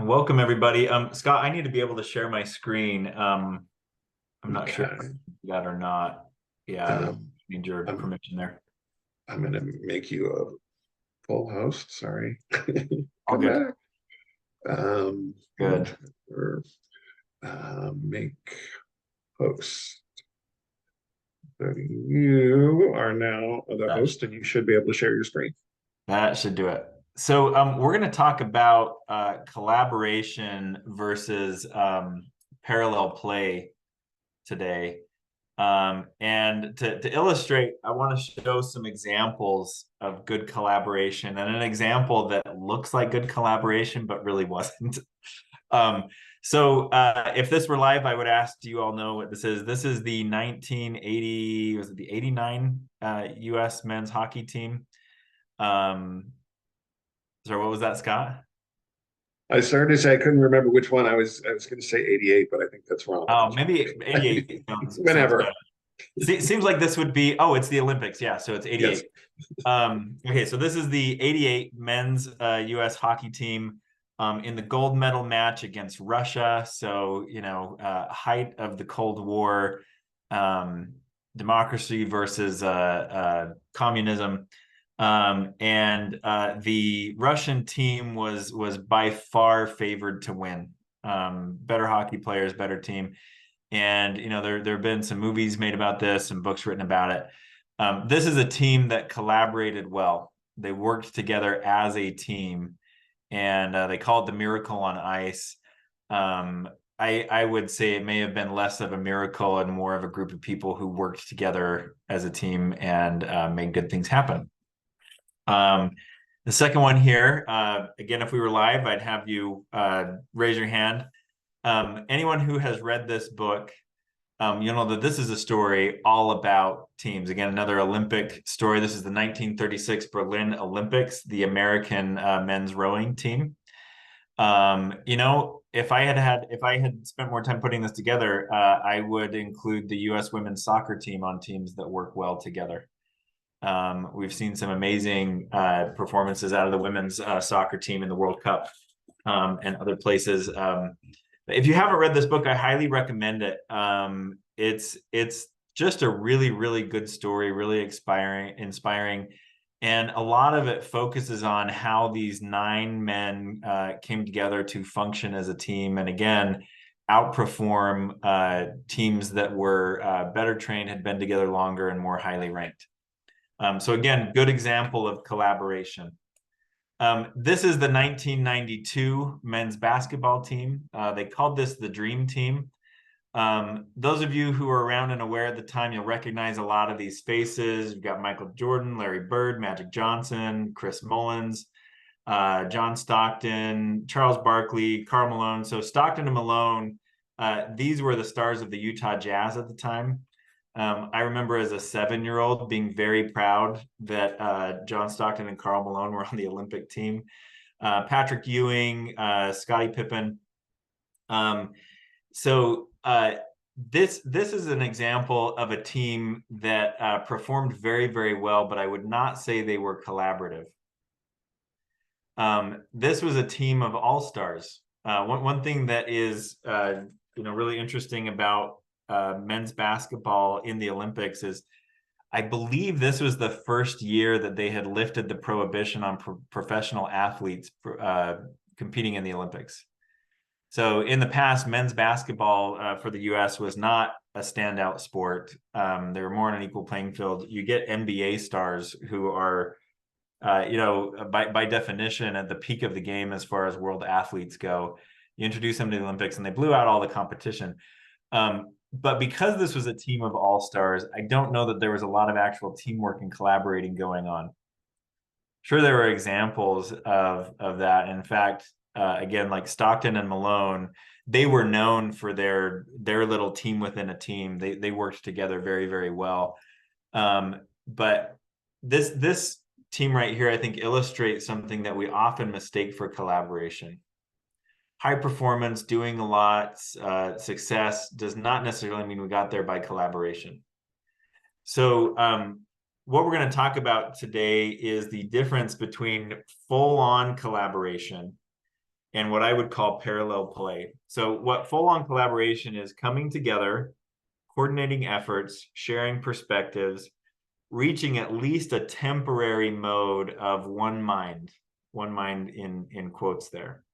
Welcome everybody. Scott, I need to be able to share my screen. I'm not sure if Okay. I can do that or not. Yeah, I Um, need your I'm permission there. I'm gonna make you a full host. Sorry. All Come good. back. Good. Or make host. So you are now the That, host, and you should be able to share your screen. that should do it. So we're going to talk about collaboration versus parallel play today. And to illustrate, I want to show some examples of good collaboration and an example that looks like good collaboration, but really wasn't. Um, if this were live, I would ask, do you all know what this is? This is the 1980, was it the 89 US men's hockey team? Um, sorry, what was that, Scott? I started to say I couldn't remember which one. I was going to say 88, but I think that's wrong. Oh, maybe 88 sounds Whenever. better. Seems like this would be, oh, it's the Olympics. Yeah, so it's Yes. 88. Okay, so this is the 88 men's US hockey team in the gold medal match against Russia. So, height of the Cold War, um, democracy versus communism. And the Russian team was by far favored to win. Better hockey players, better team. And there have been some movies made about this, some books written about it. This is a team that collaborated well. They worked together as a team, and they call it the miracle on ice. Um, I would say it may have been less of a miracle and more of a group of people who worked together as a team and made good things happen. Um, the second one here, again, if we were live, I'd have you raise your hand. Anyone who has read this book, you'll know that this is a story all about teams. Again, another Olympic story. This is the 1936 Berlin Olympics, the American men's rowing team. If I had spent more time putting this together, I would include the U.S. women's soccer team on teams that work well together. We've seen some amazing performances out of the women's soccer team in the World Cup and other places. If you haven't read this book, I highly recommend it. It's just a really, really good story, really inspiring. And a lot of it focuses on how these 9 men came together to function as a team. And again, outperform teams that were better trained, had been together longer, and more highly ranked. So again, good example of collaboration. This is the 1992 men's basketball team. They called this the Dream Team. Those of you who were around and aware at the time, you'll recognize a lot of these faces. You've got Michael Jordan, Larry Bird, Magic Johnson, Chris Mullins, John Stockton, Charles Barkley, Karl Malone. So Stockton and Malone, these were the stars of the Utah Jazz at the time. I remember as a 7-year-old being very proud that John Stockton and Karl Malone were on the Olympic team. Patrick Ewing, Scottie Pippen. Um, so this is an example of a team that performed very, very well, but I would not say they were collaborative. This was a team of all-stars. One thing that is really interesting about men's basketball in the Olympics is I believe this was the first year that they had lifted the prohibition on professional athletes competing in the Olympics. So in the past, men's basketball for the U.S. was not a standout sport. They were more on an equal playing field. You get NBA stars who are by definition, at the peak of the game as far as world athletes go. You introduce them to the Olympics and they blew out all the competition. But because this was a team of all-stars, I don't know that there was a lot of actual teamwork and collaborating going on. Sure, there were examples of that. In fact, again, like Stockton and Malone, they were known for their little team within a team. They worked together very, very well. But this team right here, I think, illustrates something that we often mistake for collaboration. High performance, doing a lot, success does not necessarily mean we got there by collaboration. So what we're going to talk about today is the difference between full-on collaboration and what I would call parallel play. So what full-on collaboration is: coming together, coordinating efforts, sharing perspectives, reaching at least a temporary mode of one mind in quotes there,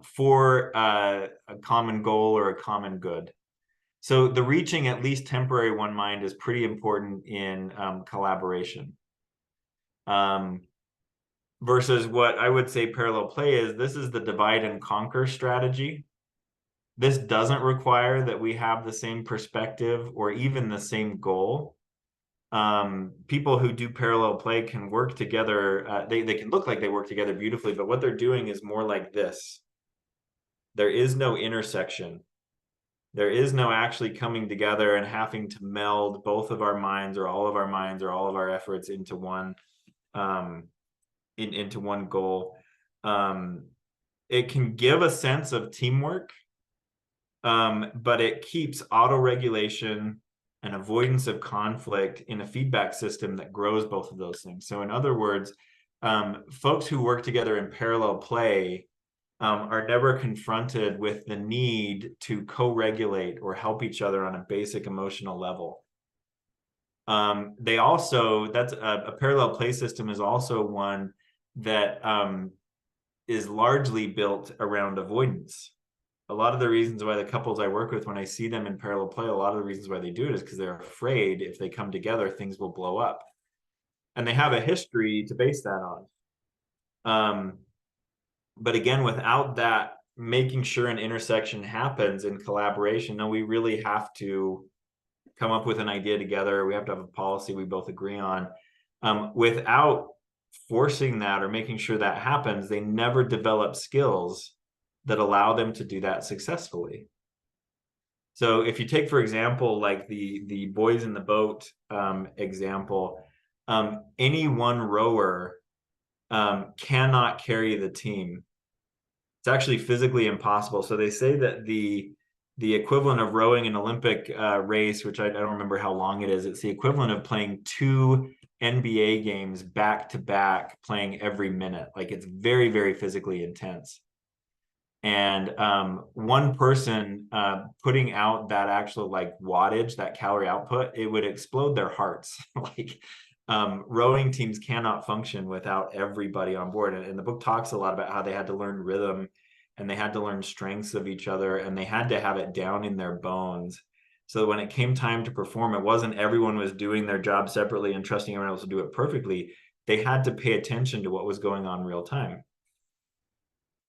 for a common goal or a common good. So the reaching at least temporary one mind is pretty important in collaboration. Versus what I would say parallel play is, this is the divide and conquer strategy. This doesn't require that we have the same perspective or even the same goal. People who do parallel play can work together. They can look like they work together beautifully, but what they're doing is more like this. There is no intersection. There is no actually coming together and having to meld both of our minds or all of our minds or all of our efforts into one into one goal. It can give a sense of teamwork, but it keeps auto-regulation and avoidance of conflict in a feedback system that grows both of those things. So in other words, folks who work together in parallel play are never confronted with the need to co-regulate or help each other on a basic emotional level. They also, that's a parallel play system is also one that is largely built around avoidance. A lot of the reasons why the couples I work with, when I see them in parallel play, a lot of the reasons why they do it is because they're afraid if they come together, things will blow up. And they have a history to base that on. But again, without that, making sure an intersection happens in collaboration, no, we really have to come up with an idea together. We have to have a policy we both agree on. Without forcing that or making sure that happens, they never develop skills that allow them to do that successfully. So if you take, for example, like the boys in the boat example, any one rower cannot carry the team. It's actually physically impossible. So they say that the equivalent of rowing an Olympic race, which I don't remember how long it is, it's the equivalent of playing 2 NBA games back to back, playing every minute. Like, it's very, very physically intense. And one person putting out that actual like wattage, that calorie output, it would explode their hearts. Like, rowing teams cannot function without everybody on board. And the book talks a lot about how they had to learn rhythm and they had to learn strengths of each other, and they had to have it down in their bones. So when it came time to perform, it wasn't everyone was doing their job separately and trusting everyone else to do it perfectly. They had to pay attention to what was going on real time.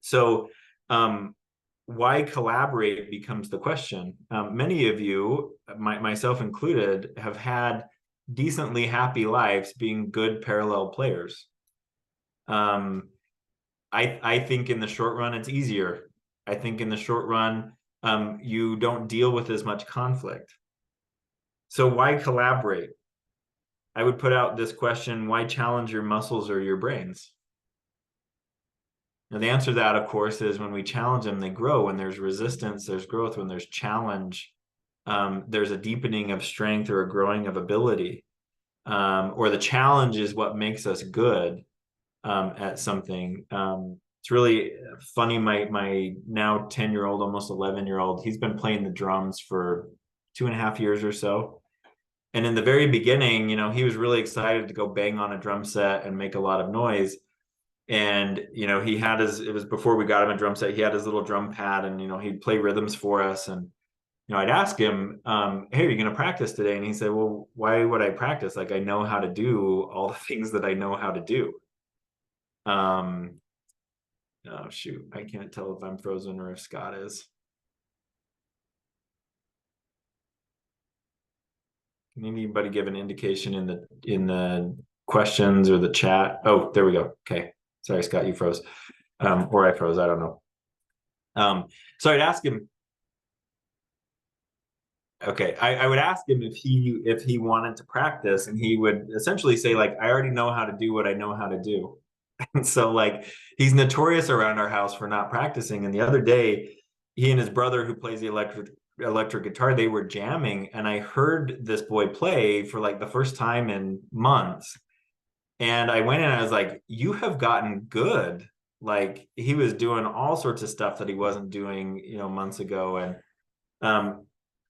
So why collaborate becomes the question. Many of you, myself included, have had decently happy lives being good parallel players. I think in the short run, it's easier. I think in the short run, you don't deal with as much conflict. So why collaborate? I would put out this question: why challenge your muscles or your brains? Now, the answer to that, of course, is when we challenge them, they grow. When there's resistance, there's growth. When there's challenge, there's a deepening of strength or a growing of ability. Or the challenge is what makes us good at something. It's really funny. My now 10-year-old, almost 11-year-old, he's been playing the drums for 2.5 years or so. And in the very beginning, he was really excited to go bang on a drum set and make a lot of noise. And, he had it was before we got him a drum set, he had his little drum pad, and, he'd play rhythms for us. And, I'd ask him, hey, are you going to practice today? And he said, well, why would I practice? Like, I know how to do all the things that I know how to do. Oh, shoot. I can't tell if I'm frozen or if Scott is. Can anybody give an indication in the questions or the chat? Oh, there we go. Okay. Sorry, Scott, you froze. Or I froze, I don't know. So I'd ask him. Okay, I would ask him if he wanted to practice, and he would essentially say, like, I already know how to do what I know how to do. And so, like, he's notorious around our house for not practicing. And the other day, he and his brother, who plays the electric guitar, they were jamming, and I heard this boy play for like the first time in months. And I went in and I was like, you have gotten good. Like he was doing all sorts of stuff that he wasn't doing, months ago. And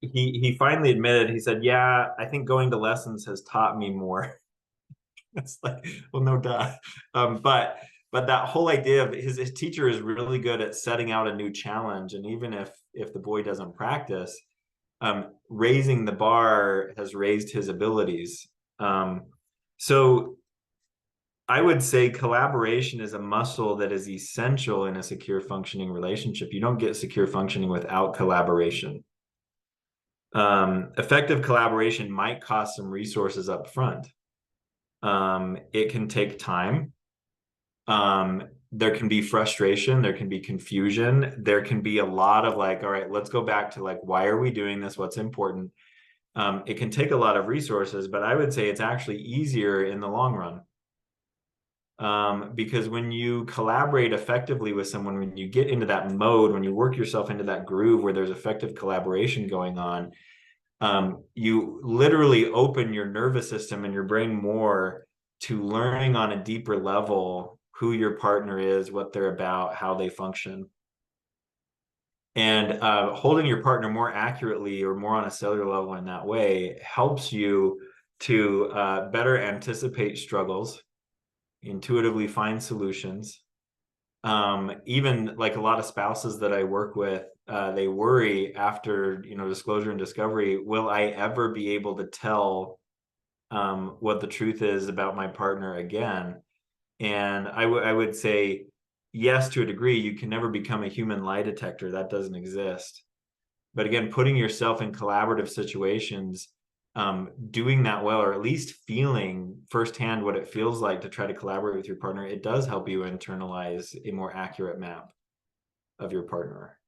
he finally admitted, he said, yeah, I think going to lessons has taught me more. It's like, well, no duh. But that whole idea of his teacher is really good at setting out a new challenge. And even if the boy doesn't practice, raising the bar has raised his abilities. So I would say collaboration is a muscle that is essential in a secure functioning relationship. You don't get secure functioning without collaboration. Effective collaboration might cost some resources up front. It can take time. There can be frustration, there can be confusion, there can be a lot of like, all right, let's go back to like, why are we doing this? What's important? It can take a lot of resources, but I would say it's actually easier in the long run. Because when you collaborate effectively with someone, when you get into that mode, when you work yourself into that groove where there's effective collaboration going on, you literally open your nervous system and your brain more to learning on a deeper level who your partner is, what they're about, how they function. And holding your partner more accurately or more on a cellular level in that way helps you to better anticipate struggles, intuitively find solutions. Even like a lot of spouses that I work with, they worry after, disclosure and discovery, will I ever be able to tell what the truth is about my partner again? And I would say, yes, to a degree. You can never become a human lie detector. That doesn't exist. But again, putting yourself in collaborative situations, doing that well, or at least feeling firsthand what it feels like to try to collaborate with your partner, it does help you internalize a more accurate map of your partner.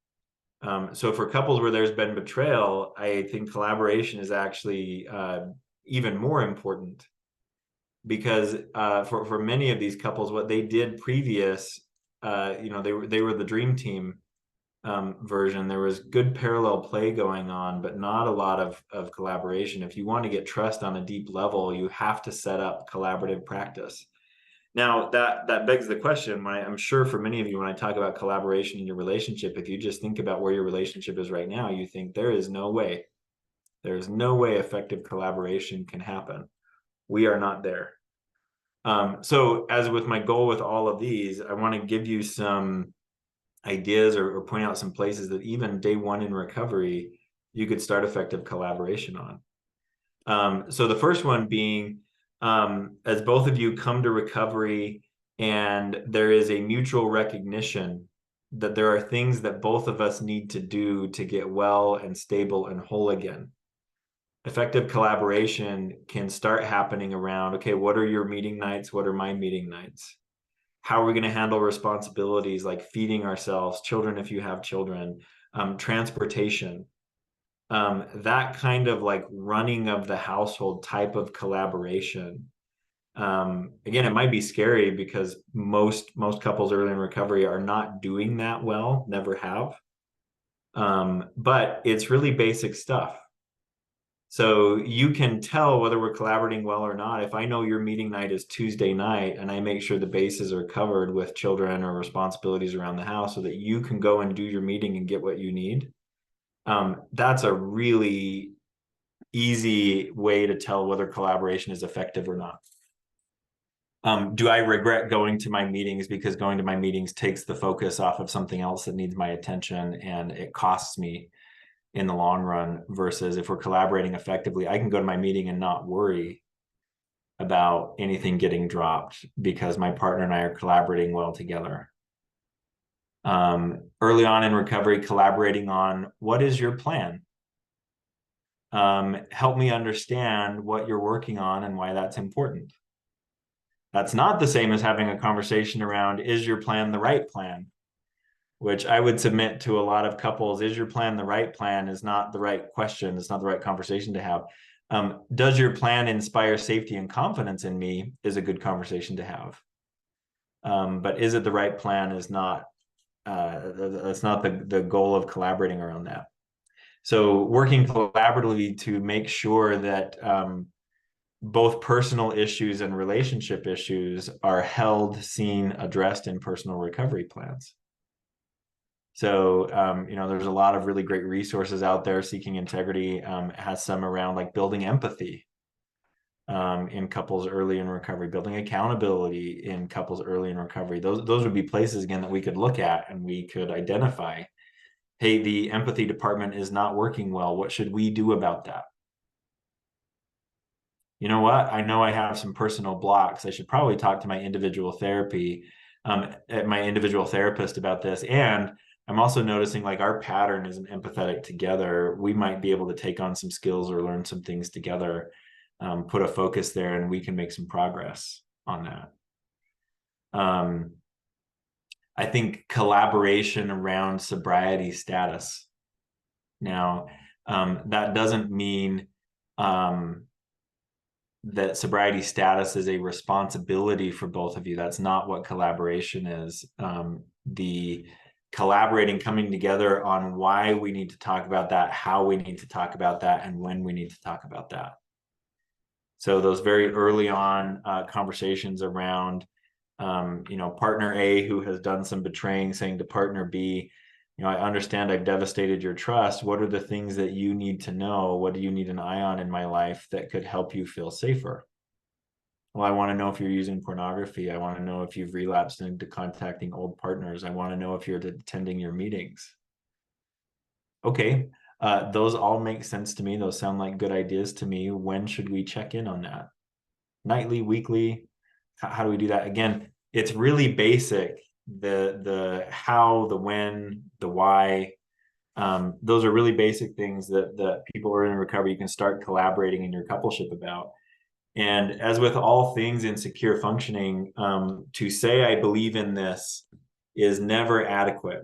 So for couples where there's been betrayal, I think collaboration is actually even more important, because for many of these couples, what they did previous, they were the dream team version. There was good parallel play going on, but not a lot of collaboration. If you want to get trust on a deep level, you have to set up collaborative practice. Now that begs the question. I'm sure for many of you, when I talk about collaboration in your relationship, if you just think about where your relationship is right now, you think there's no way effective collaboration can happen. We are not there. So as with my goal with all of these, I want to give you some ideas or point out some places that even day one in recovery, you could start effective collaboration on. So the first one being, as both of you come to recovery and there is a mutual recognition that there are things that both of us need to do to get well and stable and whole again. Effective collaboration can start happening around, okay, what are your meeting nights? What are my meeting nights? How are we going to handle responsibilities like feeding ourselves, children if you have children, transportation, that kind of like running of the household type of collaboration. Again, it might be scary because most couples early in recovery are not doing that well, never have. But it's really basic stuff. So you can tell whether we're collaborating well or not. If I know your meeting night is Tuesday night and I make sure the bases are covered with children or responsibilities around the house so that you can go and do your meeting and get what you need, that's a really easy way to tell whether collaboration is effective or not. Do I regret going to my meetings because going to my meetings takes the focus off of something else that needs my attention and it costs me in the long run, versus if we're collaborating effectively, I can go to my meeting and not worry about anything getting dropped because my partner and I are collaborating well together. Early on in recovery, collaborating on what is your plan? Help me understand what you're working on and why that's important. That's not the same as having a conversation around, is your plan the right plan? Which I would submit to a lot of couples, is your plan the right plan is not the right question. It's not the right conversation to have. Does your plan inspire safety and confidence in me is a good conversation to have. But is it the right plan is not, that's not the goal of collaborating around that. So working collaboratively to make sure that both personal issues and relationship issues are held, seen, addressed in personal recovery plans. So, there's a lot of really great resources out there. Seeking Integrity has some around like building empathy in couples early in recovery, building accountability in couples early in recovery. Those would be places, again, that we could look at and we could identify, hey, the empathy department is not working well. What should we do about that? You know what? I know I have some personal blocks. I should probably talk to my individual my individual therapist about this. And I'm also noticing like our pattern isn't empathetic together. We might be able to take on some skills or learn some things together, put a focus there, and we can make some progress on that. I think collaboration around sobriety status. Now, that doesn't mean that sobriety status is a responsibility for both of you. That's not what collaboration is. The collaborating, coming together on why we need to talk about that, how we need to talk about that, and when we need to talk about that. So those very early on conversations around, partner A who has done some betraying, saying to partner B, I understand I've devastated your trust. What are the things that you need to know? What do you need an eye on in my life that could help you feel safer? Well, I want to know if you're using pornography. I want to know if you've relapsed into contacting old partners. I want to know if you're attending your meetings. Okay, those all make sense to me. Those sound like good ideas to me. When should we check in on that? Nightly, weekly? How do we do that? Again, it's really basic. The how, the when, the why. Those are really basic things that people who are in recovery you can start collaborating in your coupleship about. And as with all things in secure functioning, to say I believe in this is never adequate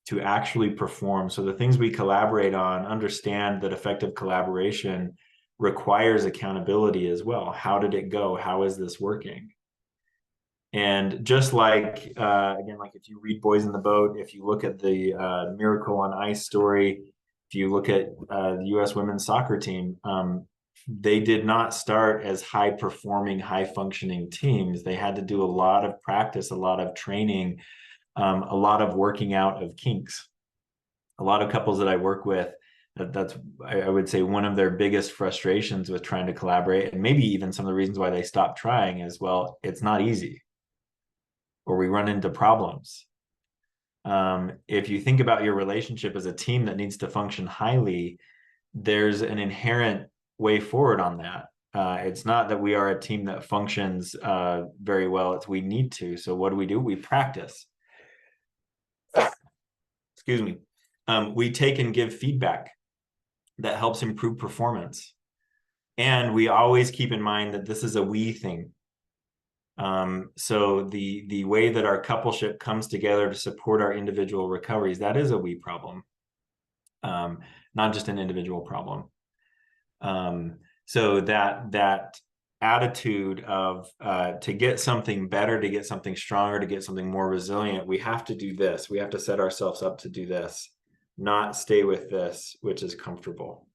to actually perform. So the things we collaborate on, understand that effective collaboration requires accountability as well. How did it go? How is this working? And just like, again, like if you read Boys in the Boat, if you look at the Miracle on Ice story, if you look at the U.S. women's soccer team, they did not start as high performing, high functioning teams. They had to do a lot of practice, a lot of training, a lot of working out of kinks. A lot of couples that I work with, that's I would say one of their biggest frustrations with trying to collaborate, and maybe even some of the reasons why they stop trying is, well, it's not easy, or we run into problems. If you think about your relationship as a team that needs to function highly, there's an inherent way forward on that. It's not that we are a team that functions very well. It's we need to. So what do? We practice. Excuse me. We take and give feedback that helps improve performance. And we always keep in mind that this is a we thing. So the way that our coupleship comes together to support our individual recoveries, that is a we problem, not just an individual problem. So that attitude of to get something better, to get something stronger, to get something more resilient, we have to do this. We have to set ourselves up to do this, not stay with this, which is comfortable.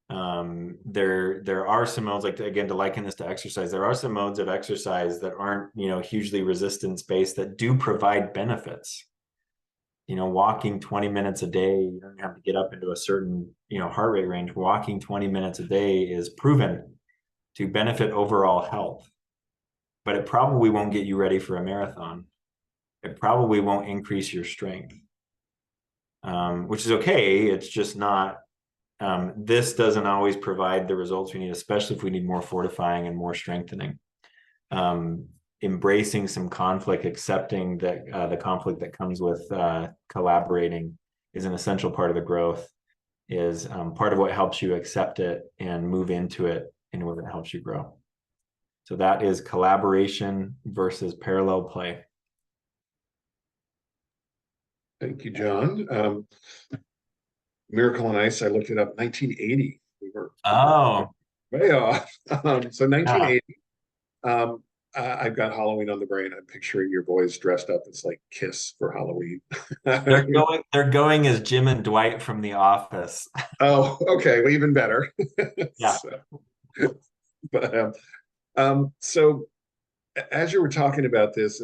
There are some modes, like, again, to liken this to exercise, there are some modes of exercise that aren't, hugely resistance based, that do provide benefits. Walking 20 minutes a day, you don't have to get up into a certain, heart rate range. Walking 20 minutes a day is proven to benefit overall health, but it probably won't get you ready for a marathon. It probably won't increase your strength, which is okay. It's just not, this doesn't always provide the results we need, especially if we need more fortifying and more strengthening. Embracing some conflict, accepting that the conflict that comes with collaborating is an essential part of the growth, is part of what helps you accept it and move into it in a way that helps you grow. So that is collaboration versus parallel play. Thank you, Jon. Miracle on Ice, I looked it up, 1980. We were way off. So 1980. I've got Halloween on the brain. I'm picturing your boys dressed up as like Kiss for Halloween. They're going as Jim and Dwight from The Office. Oh, okay. Well, even better. Yeah. So, But so as you were talking about this,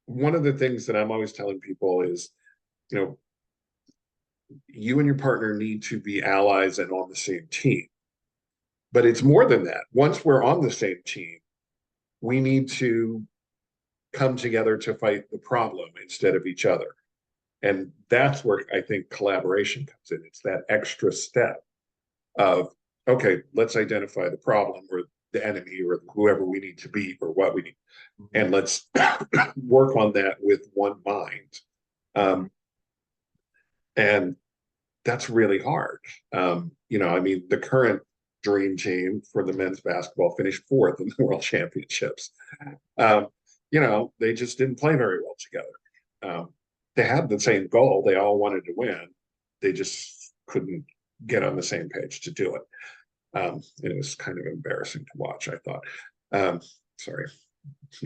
one of the things that I'm always telling people is, you know, you and your partner need to be allies and on the same team. But it's more than that. Once we're on the same team, we need to come together to fight the problem instead of each other. And that's where I think collaboration comes in. It's that extra step of, okay, let's identify the problem or the enemy or whoever we need to beat or what we need. And let's work on that with one mind. And that's really hard. I mean, the current dream team for the men's basketball finished fourth in the world championships. They just didn't play very well together. They had the same goal. They all wanted to win. They just couldn't get on the same page to do it. It was kind of embarrassing to watch, I thought. Sorry,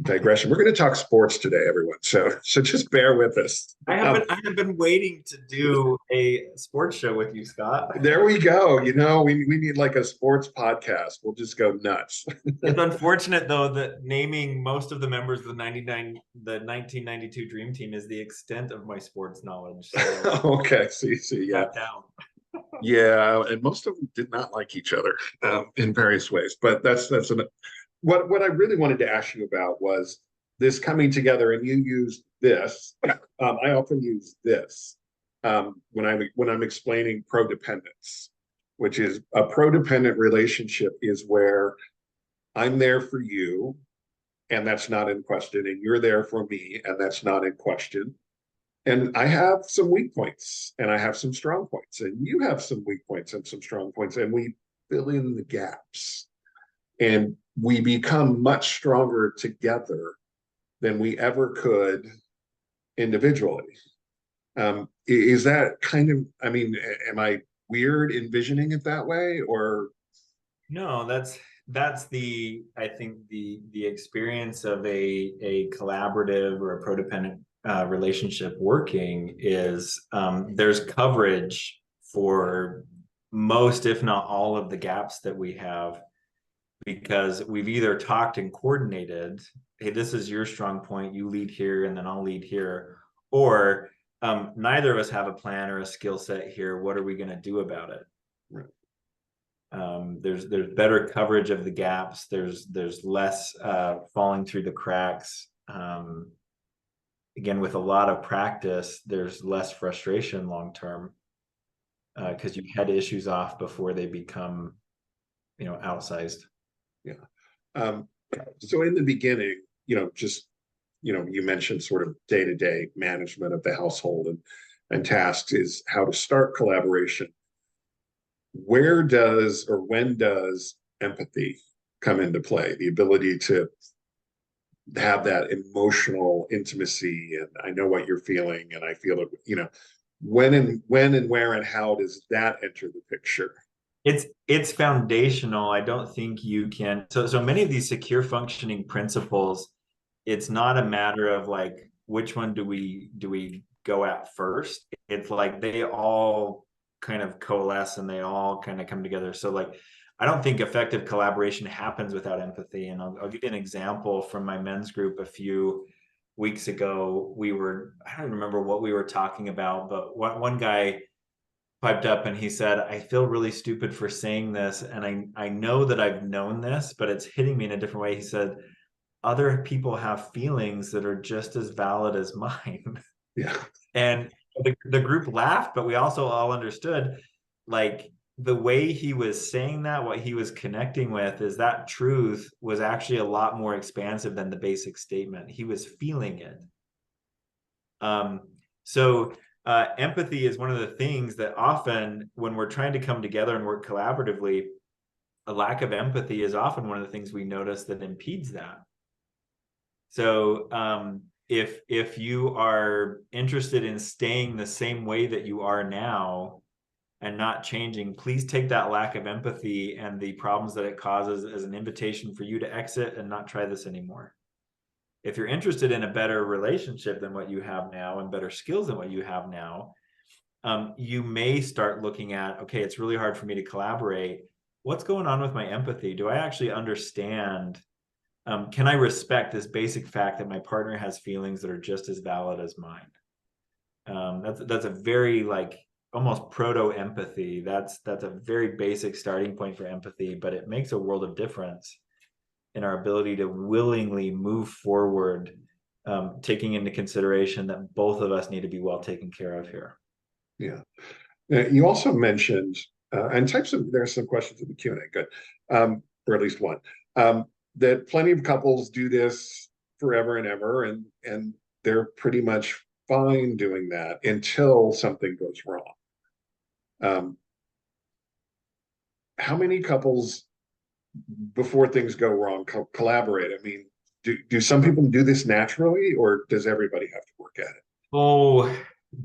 digression. We're going to talk sports today, everyone. So just bear with us. I have been waiting to do a sports show with you, Scott. There we go. We need like a sports podcast. We'll just go nuts. It's unfortunate though that naming most of the members of the 1992 Dream Team is the extent of my sports knowledge. So okay, see, yeah. Yeah, and most of them did not like each other in various ways. But that's what I really wanted to ask you about was this coming together, and you used this. I often use this when I'm explaining prodependence, which is a prodependent relationship is where I'm there for you, and that's not in question, and you're there for me, and that's not in question. And I have some weak points, and I have some strong points, and you have some weak points and some strong points, and we fill in the gaps. And we become much stronger together than we ever could individually. Is that kind of, I mean, am I weird envisioning it that way, or? No, that's I think the experience of a collaborative or a codependent relationship working is there's coverage for most, if not all, of the gaps that we have, because we've either talked and coordinated, hey, this is your strong point, you lead here and then I'll lead here, or neither of us have a plan or a skill set here, what are we going to do about it? Right. There's better coverage of the gaps, there's less falling through the cracks. Again, with a lot of practice, there's less frustration long term because you head issues off before they become outsized. Yeah. So in the beginning, you mentioned sort of day-to-day management of the household and tasks is how to start collaboration. Where does or when does empathy come into play? The ability to have that emotional intimacy, and I know what you're feeling and I feel it, when and where and how does that enter the picture? It's foundational. I don't think you can. So many of these secure functioning principles, it's not a matter of like which one do we go at first. It's like they all kind of coalesce and they all kind of come together. So like I don't think effective collaboration happens without empathy. And I'll give you an example from my men's group a few weeks ago. I don't remember what we were talking about, but one guy piped up and he said, I feel really stupid for saying this. And I know that I've known this, but it's hitting me in a different way. He said, other people have feelings that are just as valid as mine. Yeah. And the group laughed, but we also all understood, like, the way he was saying that, what he was connecting with is that truth was actually a lot more expansive than the basic statement. He was feeling it. So empathy is one of the things that often when we're trying to come together and work collaboratively, a lack of empathy is often one of the things we notice that impedes that. So if you are interested in staying the same way that you are now and not changing, please take that lack of empathy and the problems that it causes as an invitation for you to exit and not try this anymore. If you're interested in a better relationship than what you have now and better skills than what you have now, you may start looking at, okay, it's really hard for me to collaborate. what's going on with my empathy? Do I actually understand? Can I respect this basic fact that my partner has feelings that are just as valid as mine? That's a very like almost proto empathy. That's a very basic starting point for empathy, but it makes a world of difference in our ability to willingly move forward, taking into consideration that both of us need to be well taken care of here. Yeah. Now, you also mentioned, and there's some questions in the Q&A, good, or at least one, that plenty of couples do this forever and ever, and they're pretty much fine doing that until something goes wrong. How many couples, before things go wrong, collaborate? I mean, do some people do this naturally, or does everybody have to work at it? Oh,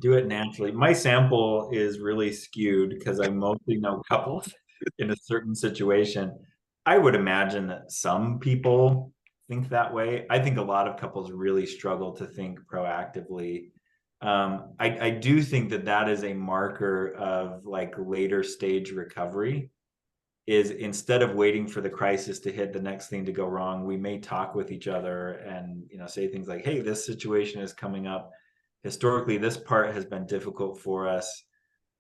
do it naturally. My sample is really skewed because I mostly know couples in a certain situation. I would imagine that some people think that way. I think a lot of couples really struggle to think proactively. I do think that that is a marker of like later stage recovery, is instead of waiting for the crisis to hit, the next thing to go wrong, we may talk with each other and, you know, say things like, hey, this situation is coming up. Historically, this part has been difficult for us.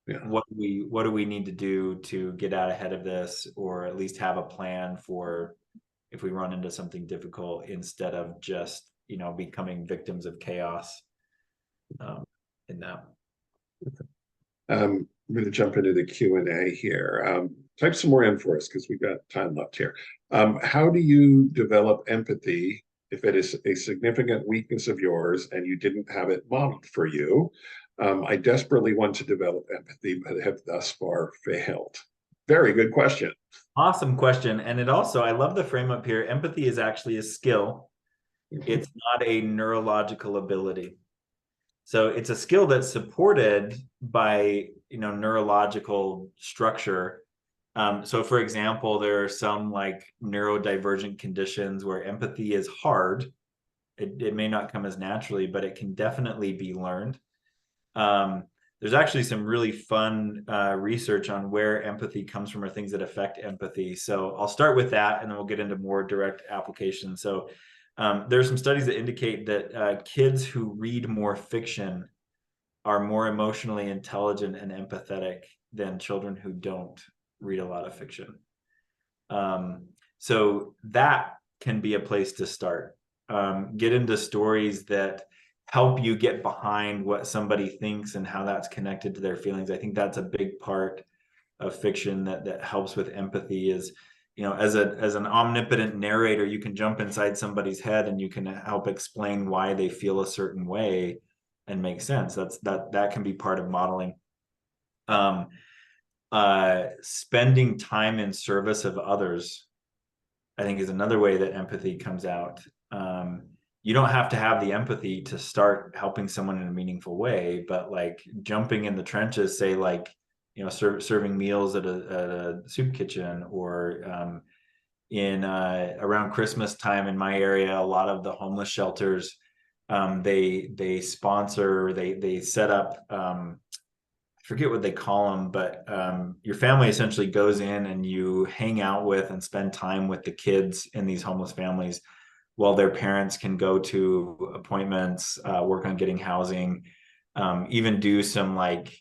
Yeah. What do we need to do to get out ahead of this, or at least have a plan for if we run into something difficult, instead of just, you know, becoming victims of chaos in that. I'm going to jump into the Q&A here. Type some more in for us because we've got time left here. How do you develop empathy if it is a significant weakness of yours and you didn't have it modeled for you? I desperately want to develop empathy, but have thus far failed. Very good question. Awesome question. And it also, I love the frame up here. Empathy is actually a skill. It's not a neurological ability. So it's a skill that's supported by, you know, neurological structure. So for example, there are some like neurodivergent conditions where empathy is hard. It may not come as naturally, but it can definitely be learned. There's actually some really fun research on where empathy comes from or things that affect empathy. So I'll start with that, and then we'll get into more direct applications. So there are some studies that indicate that kids who read more fiction are more emotionally intelligent and empathetic than children who don't read a lot of fiction. So that can be a place to start. Get into stories that help you get behind what somebody thinks and how that's connected to their feelings. I think that's a big part of fiction that helps with empathy. Is, you know, as an omnipotent narrator, you can jump inside somebody's head and you can help explain why they feel a certain way and make sense. That can be part of modeling. Spending time in service of others, I think, is another way that empathy comes out. You don't have to have the empathy to start helping someone in a meaningful way, but like jumping in the trenches, say like, you know, serving meals at a soup kitchen, or in around Christmas time in my area, a lot of the homeless shelters, they sponsor, they set up, I forget what they call them, but your family essentially goes in and you hang out with and spend time with the kids in these homeless families, while their parents can go to appointments, work on getting housing, even do some like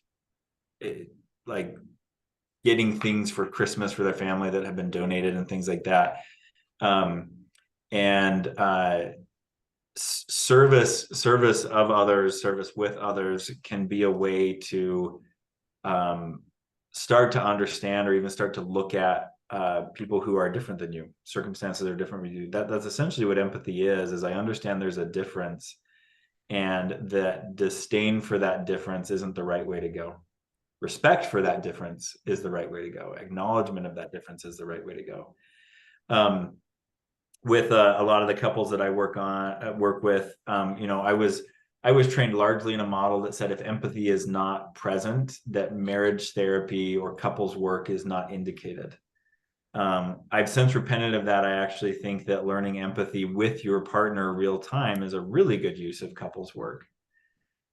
getting things for Christmas for their family that have been donated and things like that. And service of others, service with others can be a way to start to understand or even start to look at people who are different than you. Circumstances are different with you. That's essentially what empathy is I understand there's a difference, and that disdain for that difference isn't the right way to go. Respect for that difference is the right way to go. Acknowledgement of that difference is the right way to go. With a lot of the couples that I work with, you know, I was trained largely in a model that said if empathy is not present, that marriage therapy or couples work is not indicated. I've since repented of that. I actually think that learning empathy with your partner real time is a really good use of couples work.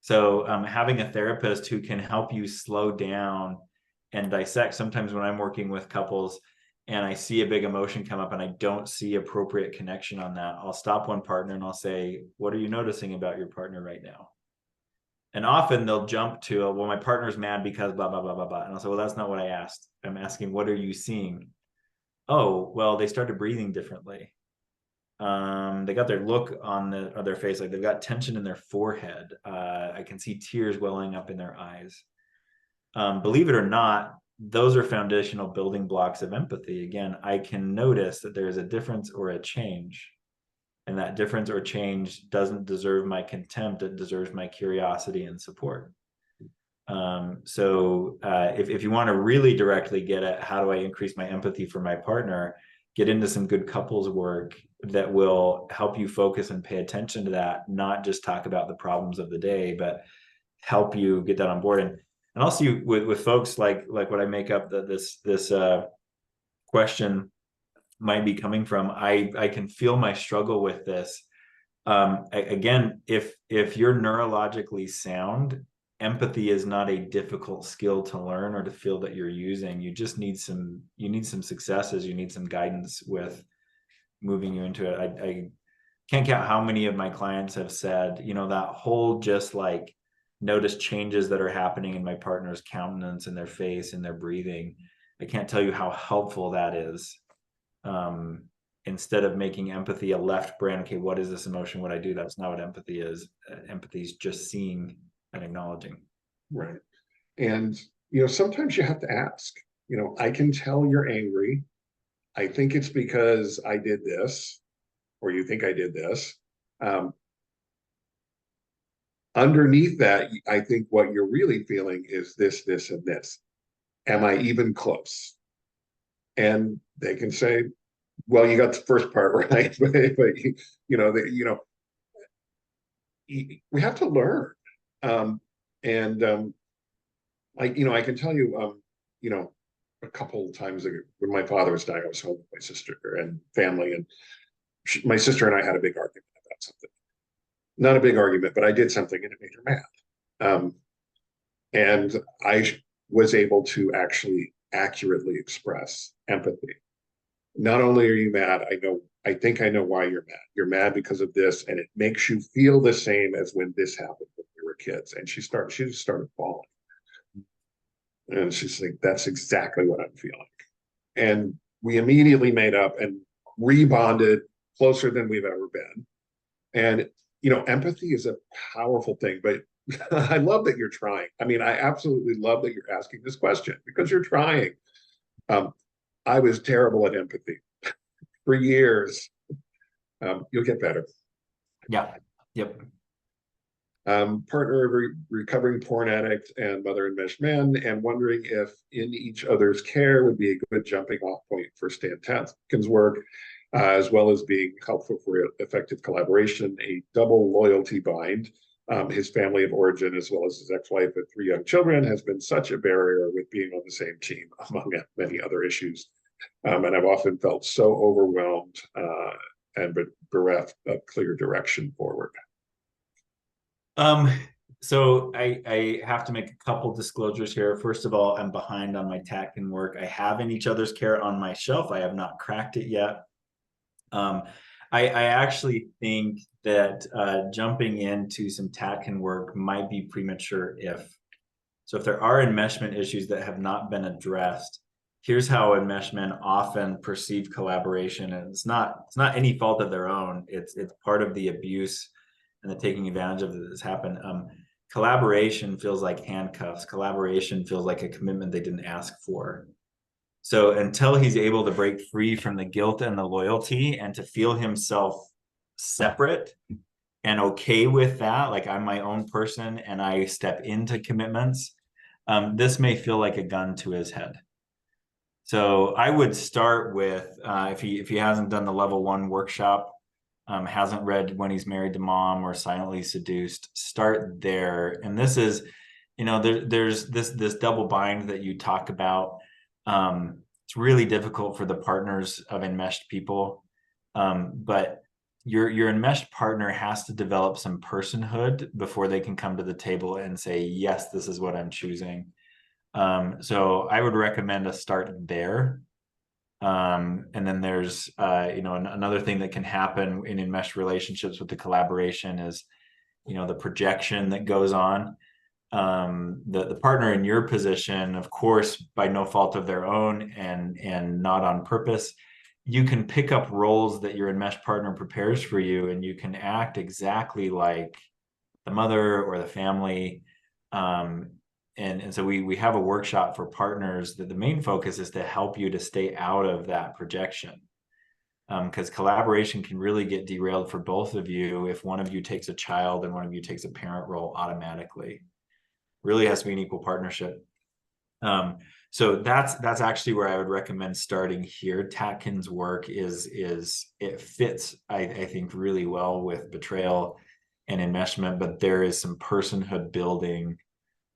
So having a therapist who can help you slow down and dissect. Sometimes when I'm working with couples, and I see a big emotion come up and I don't see appropriate connection on that, I'll stop one partner and I'll say, what are you noticing about your partner right now? And often they'll jump to, well, my partner's mad because blah, blah, blah, blah, blah. And I'll say, well, that's not what I asked. I'm asking, what are you seeing? Oh, well, they started breathing differently. They got their look on their face, like they've got tension in their forehead. I can see tears welling up in their eyes. Believe it or not, those are foundational building blocks of empathy. Again, I can notice that there is a difference or a change, and that difference or change doesn't deserve my contempt. It deserves my curiosity and support. If you want to really directly get at how do I increase my empathy for my partner, get into some good couples work that will help you focus and pay attention to that, not just talk about the problems of the day, but help you get that on board. And also with folks like what I make up that this question might be coming from, I can feel my struggle with this. Again, if you're neurologically sound, empathy is not a difficult skill to learn or to feel that you're using. You just need some successes. You need some guidance with moving you into it. I can't count how many of my clients have said, that whole just like notice changes that are happening in my partner's countenance and their face and their breathing. I can't tell you how helpful that is. Instead of making empathy a left brain, okay, what is this emotion? What I do? That's not what empathy is. Empathy is just seeing and acknowledging. Right. And, sometimes you have to ask, I can tell you're angry. I think it's because I did this, or you think I did this. Underneath that, I think what you're really feeling is this, this, and this. Am I even close? And they can say, well, you got the first part right, but we have to learn. I can tell you, a couple of times ago, when my father was dying, I was home with my sister and family, and my sister and I had a big argument about something. Not a big argument, but I did something and it made her mad. And I was able to actually accurately express empathy. Not only are you mad, I think I know why you're mad. You're mad because of this, and it makes you feel the same as when this happened when we were kids. And she just started bawling. And she's like, that's exactly what I'm feeling. And we immediately made up and rebonded closer than we've ever been. And, empathy is a powerful thing, but I love that you're trying. I mean, I absolutely love that you're asking this question because you're trying. I was terrible at empathy for years. You'll get better. Yeah. Yep. Partner of a recovering porn addict and mother enmeshed man, and wondering if in each other's care would be a good jumping off point for Stan Tatkin's work, as well as being helpful for effective collaboration, a double loyalty bind. His family of origin, as well as his ex-wife with 3 young children, has been such a barrier with being on the same team, among many other issues. And I've often felt so overwhelmed and bereft of clear direction forward. So I have to make a couple disclosures here. First of all, I'm behind on my Tatkin work. I have In Each Other's Care on my shelf. I have not cracked it yet. I actually think that jumping into some Tatkin work might be premature so if there are enmeshment issues that have not been addressed, here's how enmeshmen often perceive collaboration. And it's not any fault of their own. It's part of the abuse and the taking advantage of this happen. Collaboration feels like handcuffs. Collaboration feels like a commitment they didn't ask for. So until he's able to break free from the guilt and the loyalty and to feel himself separate and okay with that, like I'm my own person and I step into commitments, this may feel like a gun to his head. So I would start with, if he hasn't done the level 1 workshop, hasn't read When He's Married to Mom or Silently Seduced, start there. And this is, there's this double bind that you talk about. It's really difficult for the partners of enmeshed people, but your enmeshed partner has to develop some personhood before they can come to the table and say, yes, this is what I'm choosing. So I would recommend a start there. And then there's, another thing that can happen in enmeshed relationships with the collaboration is, the projection that goes on. The partner in your position, of course, by no fault of their own and not on purpose, you can pick up roles that your enmeshed partner prepares for you, and you can act exactly like the mother or the family. And so we have a workshop for partners that the main focus is to help you to stay out of that projection. Because collaboration can really get derailed for both of you if one of you takes a child and one of you takes a parent role automatically. Really has to be an equal partnership. So that's actually where I would recommend starting here. Tatkin's work is it fits, I think, really well with betrayal and enmeshment, but there is some personhood building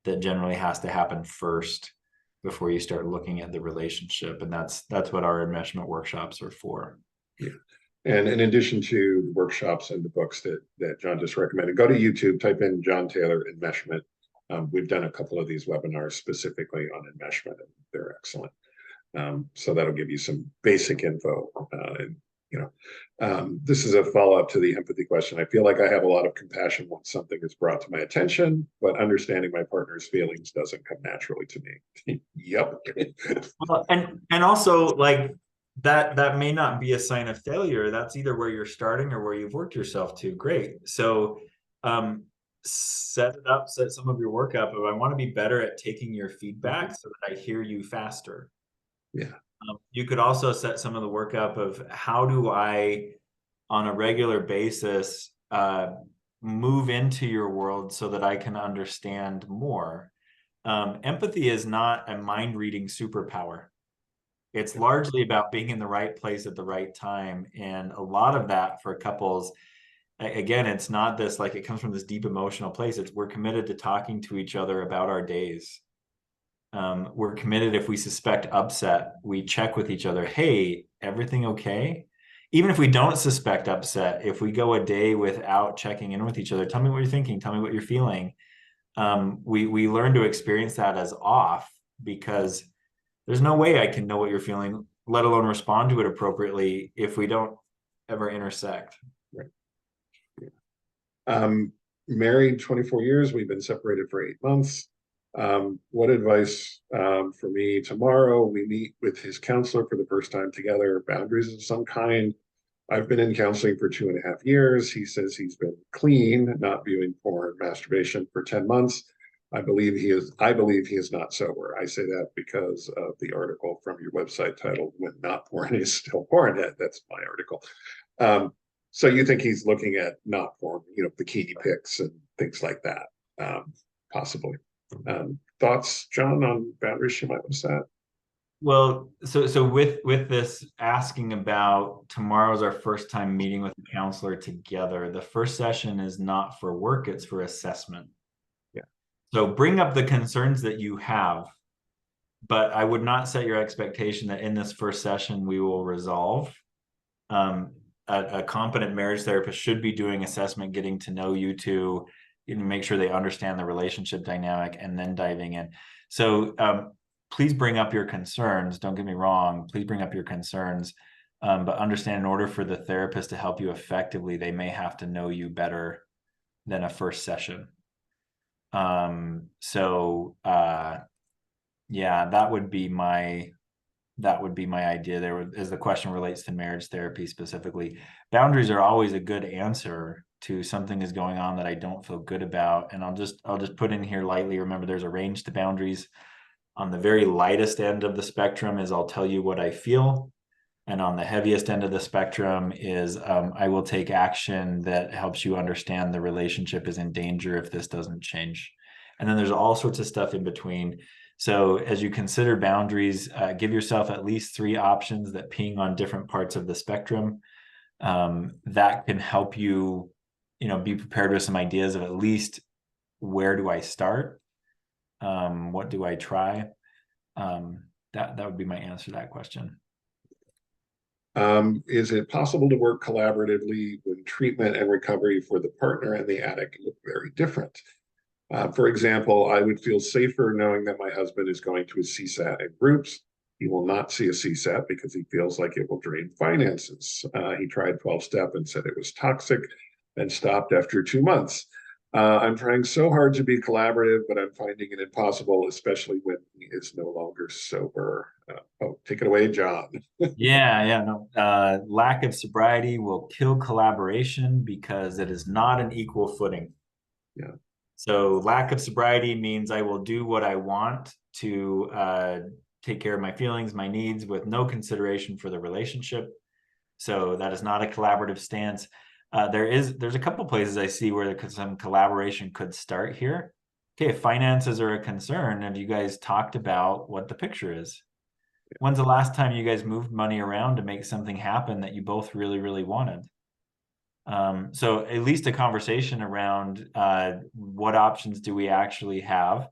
that generally has to happen first before you start looking at the relationship, and that's what our enmeshment workshops are for. Yeah. And in addition to the workshops and the books that Jon just recommended, go to YouTube, type in Jon Taylor enmeshment. We've done a couple of these webinars specifically on enmeshment, and they're excellent. So that'll give you some basic info. This is a follow-up to the empathy question. I feel like I have a lot of compassion once something is brought to my attention, but understanding my partner's feelings doesn't come naturally to me. Yep. Well, and also, like, that may not be a sign of failure. That's either where you're starting or where you've worked yourself to. Great. So set some of your work up. If I want to be better at taking your feedback so that I hear you faster. Yeah. You could also set some of the work up of how do I, on a regular basis, move into your world so that I can understand more. Empathy is not a mind reading superpower. It's largely about being in the right place at the right time. And a lot of that for couples, again, it's not this, like, it comes from this deep emotional place. It's we're committed to talking to each other about our days. We're committed, if we suspect upset, we check with each other, hey, everything okay? Even if we don't suspect upset, if we go a day without checking in with each other, tell me what you're thinking, tell me what you're feeling. We learn to experience that as off, because there's no way I can know what you're feeling, let alone respond to it appropriately, if we don't ever intersect. Right. Yeah. Married 24 years, we've been separated for 8 months. What advice for me? Tomorrow we meet with his counselor for the first time together, boundaries of some kind. I've been in counseling for 2.5 years. He says he's been clean, not viewing porn, masturbation for 10 months. I believe he is not sober. I say that because of the article from your website titled "When Not Porn Is Still Porn." That's my article. So you think he's looking at not porn, bikini pics and things like that, possibly. Thoughts, Jon, on boundaries she might have set? Well, so with this asking about tomorrow's our first time meeting with a counselor together, the first session is not for work, it's for assessment. Yeah. So bring up the concerns that you have, but I would not set your expectation that in this first session we will resolve. A competent marriage therapist should be doing assessment, getting to know you two, make sure they understand the relationship dynamic, and then diving in. So please bring up your concerns. Don't get me wrong. Please bring up your concerns. But understand, in order for the therapist to help you effectively, they may have to know you better than a first session. Yeah, that would be my idea there, as the question relates to marriage therapy specifically. Boundaries are always a good answer to something is going on that I don't feel good about. And I'll just put in here lightly, remember there's a range to boundaries. On the very lightest end of the spectrum is I'll tell you what I feel. And on the heaviest end of the spectrum is I will take action that helps you understand the relationship is in danger if this doesn't change. And then there's all sorts of stuff in between. So as you consider boundaries, give yourself at least 3 options that ping on different parts of the spectrum. That can help you, be prepared with some ideas of at least where do I start? What do I try? That would be my answer to that question. Is it possible to work collaboratively when treatment and recovery for the partner and the addict look very different? For example, I would feel safer knowing that my husband is going to his CSAT in groups. He will not see a CSAT because he feels like it will drain finances. He tried 12-step and said it was toxic and stopped after 2 months. I'm trying so hard to be collaborative, but I'm finding it impossible, especially when he is no longer sober. Take it away, Jon. Yeah, no. Lack of sobriety will kill collaboration because it is not an equal footing. Yeah. So lack of sobriety means I will do what I want to take care of my feelings, my needs, with no consideration for the relationship. So that is not a collaborative stance. There's a couple places I see where some collaboration could start here. Okay, if finances are a concern, have you guys talked about what the picture is? When's the last time you guys moved money around to make something happen that you both really, really wanted? So at least a conversation around what options do we actually have?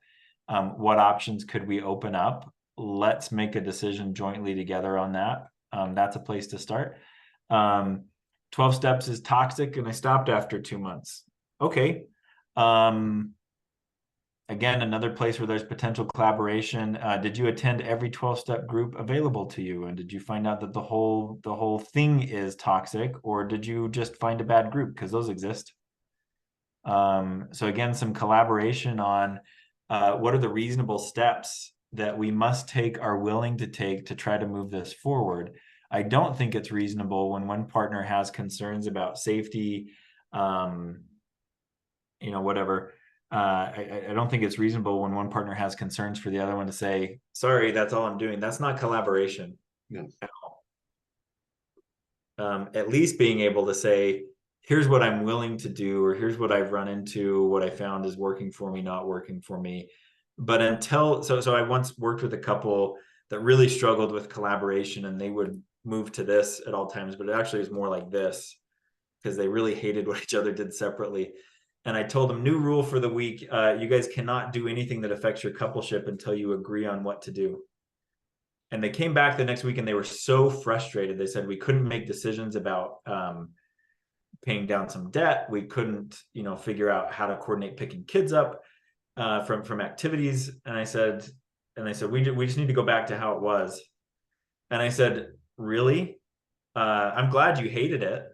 What options could we open up? Let's make a decision jointly together on that. That's a place to start. 12 steps is toxic and I stopped after 2 months. Okay. Again, another place where there's potential collaboration. Did you attend every 12-step group available to you? And did you find out that the whole thing is toxic, or did you just find a bad group? Because those exist. So again, some collaboration on what are the reasonable steps that we must take, are willing to take to try to move this forward. I don't think it's reasonable when one partner has concerns about safety, whatever. I don't think it's reasonable when one partner has concerns for the other one to say, sorry, that's all I'm doing. That's not collaboration. No. At all. At least being able to say, here's what I'm willing to do, or here's what I've run into, what I found is working for me, not working for me. But so I once worked with a couple that really struggled with collaboration, and they would move to this at all times, but it actually is more like this because they really hated what each other did separately. And I told them, new rule for the week, you guys cannot do anything that affects your coupleship until you agree on what to do. And they came back the next week and they were so frustrated. They said we couldn't make decisions about paying down some debt. We couldn't, figure out how to coordinate picking kids up from activities. And I said, we just need to go back to how it was. And I said, really? I'm glad you hated it.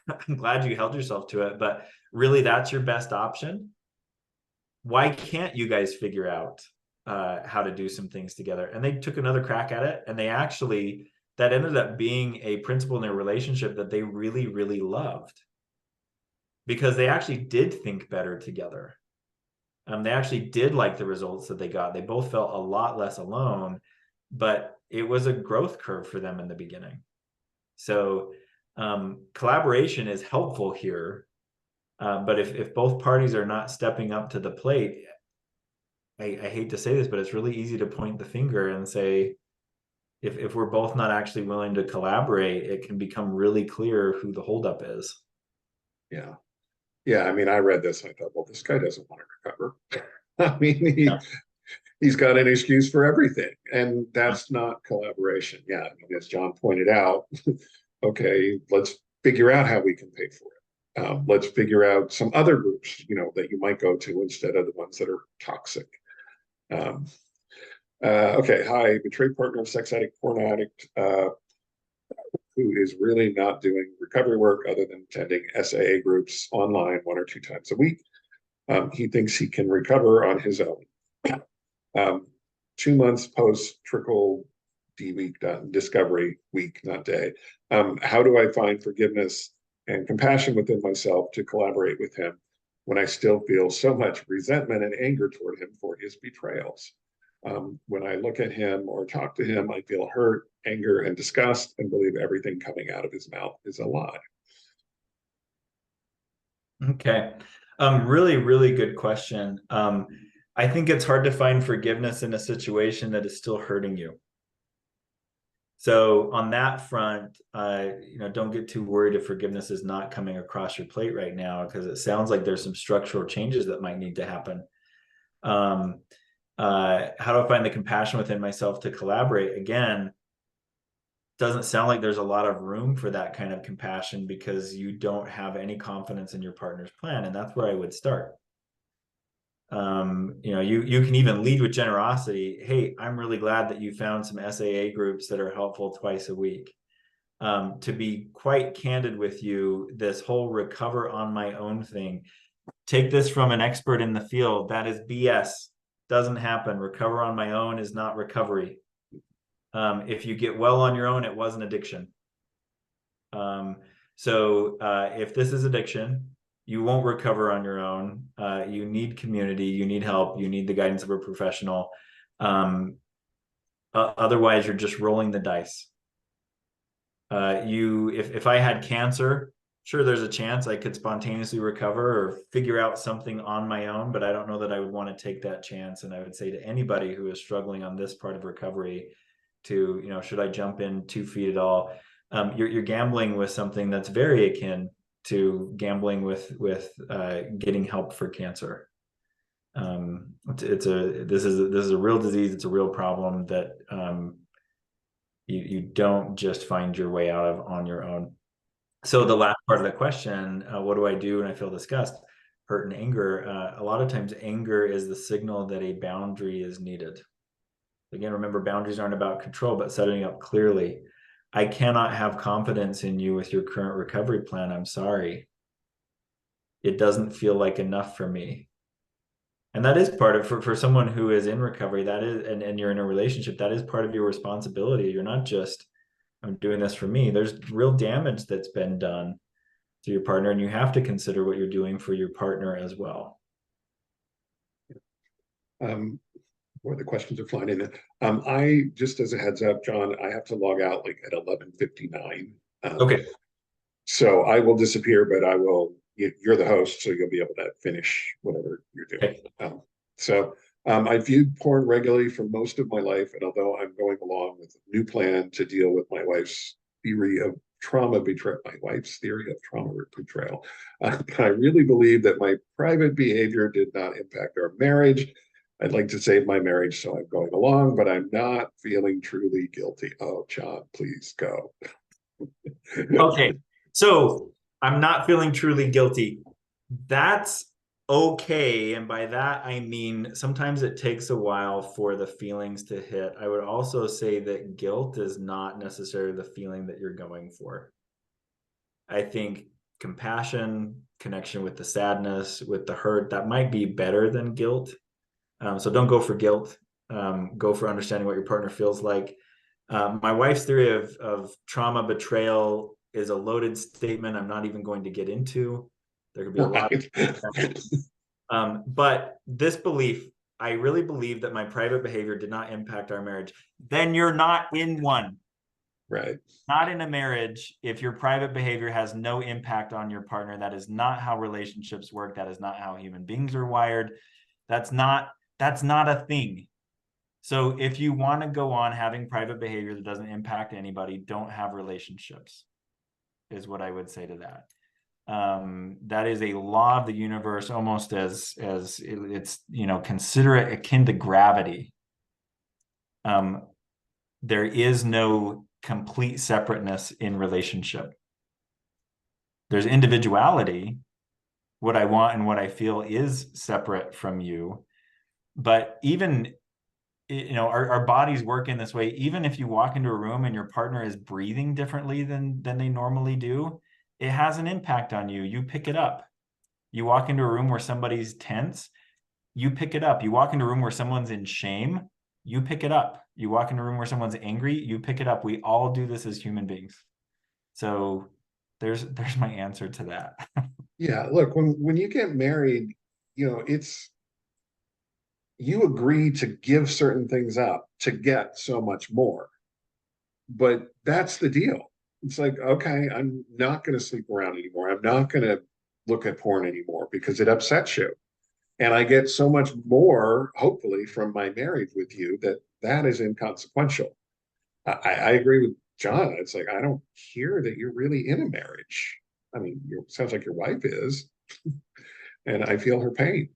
I'm glad you held yourself to it, but really that's your best option. Why can't you guys figure out how to do some things together? And they took another crack at it, and that ended up being a principle in their relationship that they really, really loved, because they actually did think better together. They actually did like the results that they got. They both felt a lot less alone, but it was a growth curve for them in the beginning. So collaboration is helpful here. But if both parties are not stepping up to the plate, I hate to say this, but it's really easy to point the finger and say, if we're both not actually willing to collaborate, it can become really clear who the holdup is. Yeah. Yeah. I mean, I read this and I thought, well, this guy doesn't want to recover. I mean, he's got an excuse for everything. And that's not collaboration. Yeah. I mean, as Jon pointed out, okay, let's figure out how we can pay for it. Let's figure out some other groups, that you might go to instead of the ones that are toxic. Okay, hi, betrayed partner, sex addict, porn addict, who is really not doing recovery work other than attending SAA groups online 1 or 2 times a week. He thinks he can recover on his own. 2 months post trickle D week done, discovery week, not day. How do I find forgiveness and compassion within myself to collaborate with him when I still feel so much resentment and anger toward him for his betrayals? When I look at him or talk to him, I feel hurt, anger, and disgust, and believe everything coming out of his mouth is a lie. Okay. Really, really good question. I think it's hard to find forgiveness in a situation that is still hurting you. So on that front, don't get too worried if forgiveness is not coming across your plate right now, because it sounds like there's some structural changes that might need to happen. How do I find the compassion within myself to collaborate? Again, doesn't sound like there's a lot of room for that kind of compassion because you don't have any confidence in your partner's plan. And that's where I would start. You can even lead with generosity. Hey, I'm really glad that you found some SAA groups that are helpful twice a week. To be quite candid with you, this whole recover on my own thing, take this from an expert in the field. That is BS. Doesn't happen. Recover on my own is not recovery. If you get well on your own, it was an addiction. If this is addiction, you won't recover on your own. You need community, you need help, you need the guidance of a professional. Otherwise, you're just rolling the dice. If I had cancer, sure, there's a chance I could spontaneously recover or figure out something on my own, but I don't know that I would want to take that chance. And I would say to anybody who is struggling on this part of recovery should I jump in 2 feet at all? You're gambling with something that's very akin to gambling with getting help for cancer. This is a real disease. It's a real problem that you don't just find your way out of on your own. So the last part of the question, what do I do when I feel disgust, hurt, and anger? A lot of times anger is the signal that a boundary is needed. Again, remember, boundaries aren't about control, but setting up clearly. I cannot have confidence in you with your current recovery plan. I'm sorry. It doesn't feel like enough for me. And that is part of, for someone who is in recovery, that is, and you're in a relationship, that is part of your responsibility. You're not just, I'm doing this for me. There's real damage that's been done to your partner, and you have to consider what you're doing for your partner as well. Where the questions are flying in. I just as a heads up, John, I have to log out like at 11:59. Okay. So I will disappear, but I will. You're the host, so you'll be able to finish whatever you're doing. Okay. I viewed porn regularly for most of my life, and although I'm going along with a new plan to deal with my wife's theory of trauma betrayal, I really believe that my private behavior did not impact our marriage. I'd like to save my marriage, so I'm going along, but I'm not feeling truly guilty. Oh, John, please go. Okay, so I'm not feeling truly guilty. That's okay. And by that, I mean, sometimes it takes a while for the feelings to hit. I would also say that guilt is not necessarily the feeling that you're going for. I think compassion, connection with the sadness, with the hurt, that might be better than guilt. So don't go for guilt. Go for understanding what your partner feels like. My wife's theory of trauma betrayal is a loaded statement I'm not even going to get into. There could be a lot of but this belief, I really believe that my private behavior did not impact our marriage. Then you're not in one. Right. Not in a marriage. If your private behavior has no impact on your partner, that is not how relationships work. That is not how human beings are wired. That's not a thing. So if you want to go on having private behavior that doesn't impact anybody, don't have relationships, is what I would say to that. That is a law of the universe, almost as it's, consider it akin to gravity. There is no complete separateness in relationship. There's individuality. What I want and what I feel is separate from you. But even, our bodies work in this way. Even if you walk into a room and your partner is breathing differently than they normally do, it has an impact on you. You pick it up. You walk into a room where somebody's tense, you pick it up. You walk into a room where someone's in shame, you pick it up. You walk into a room where someone's angry, you pick it up. We all do this as human beings. So there's my answer to that. Yeah, look, when you get married, it's you agree to give certain things up to get so much more. But that's the deal. It's like, okay, I'm not going to sleep around anymore. I'm not going to look at porn anymore because it upsets you. And I get so much more, hopefully, from my marriage with you that is inconsequential. I agree with John. It's like, I don't hear that you're really in a marriage. I mean, it sounds like your wife is, and I feel her pain.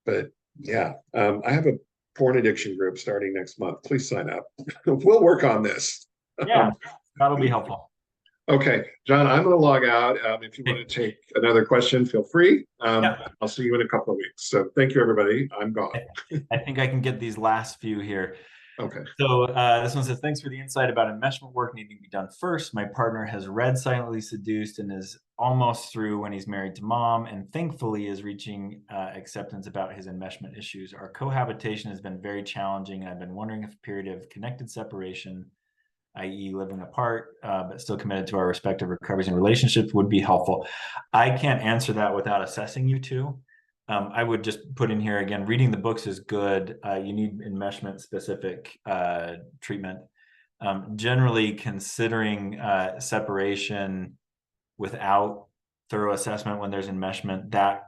But yeah, I have a porn addiction group starting next month. Please sign up. We'll work on this. Yeah, that'll be helpful. Okay, John, I'm going to log out. If you want to take another question, feel free. Yeah. I'll see you in a couple of weeks. So thank you, everybody. I'm gone. I think I can get these last few here. Okay. So this one says, thanks for the insight about enmeshment work needing to be done first. My partner has read Silently Seduced and is almost through When He's Married to Mom, and thankfully is reaching acceptance about his enmeshment issues. Our cohabitation has been very challenging, and I've been wondering if a period of connected separation, i.e. living apart, but still committed to our respective recoveries and relationships, would be helpful. I can't answer that without assessing you two. I would just put in here again, reading the books is good. You need enmeshment specific treatment. Generally considering separation without thorough assessment when there's enmeshment, that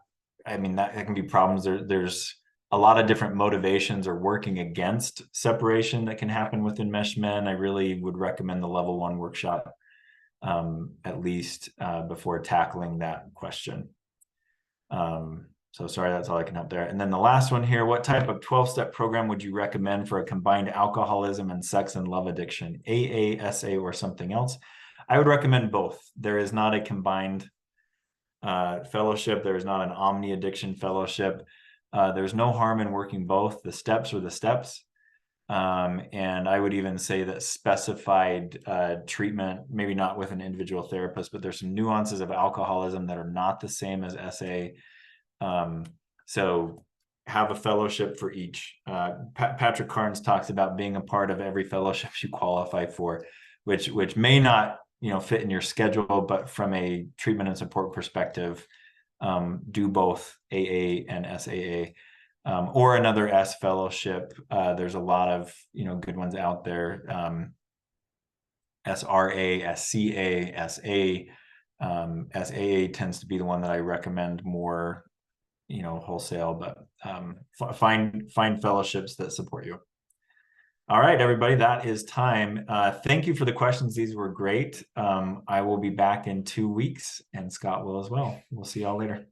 can be problems. There's a lot of different motivations or working against separation that can happen with enmeshment. I really would recommend the level 1 workshop at least before tackling that question. So sorry, that's all I can help there. And then the last one here, what type of 12-step program would you recommend for a combined alcoholism and sex and love addiction, AA, SA, or something else? I would recommend both. There is not a combined fellowship. There is not an omni addiction fellowship. There's no harm in working both. The steps are the steps. And I would even say that specified treatment, maybe not with an individual therapist, but there's some nuances of alcoholism that are not the same as SA. So have a fellowship for each. Patrick Carnes talks about being a part of every fellowship you qualify for, which may not fit in your schedule, but from a treatment and support perspective, do both AA and SAA, or another S fellowship. There's a lot of good ones out there. SRA, SCA, SA. SAA tends to be the one that I recommend more wholesale, but find fellowships that support you. All right, everybody, that is time. Thank you for the questions. These were great. I will be back in 2 weeks, and Scott will as well. We'll see y'all later.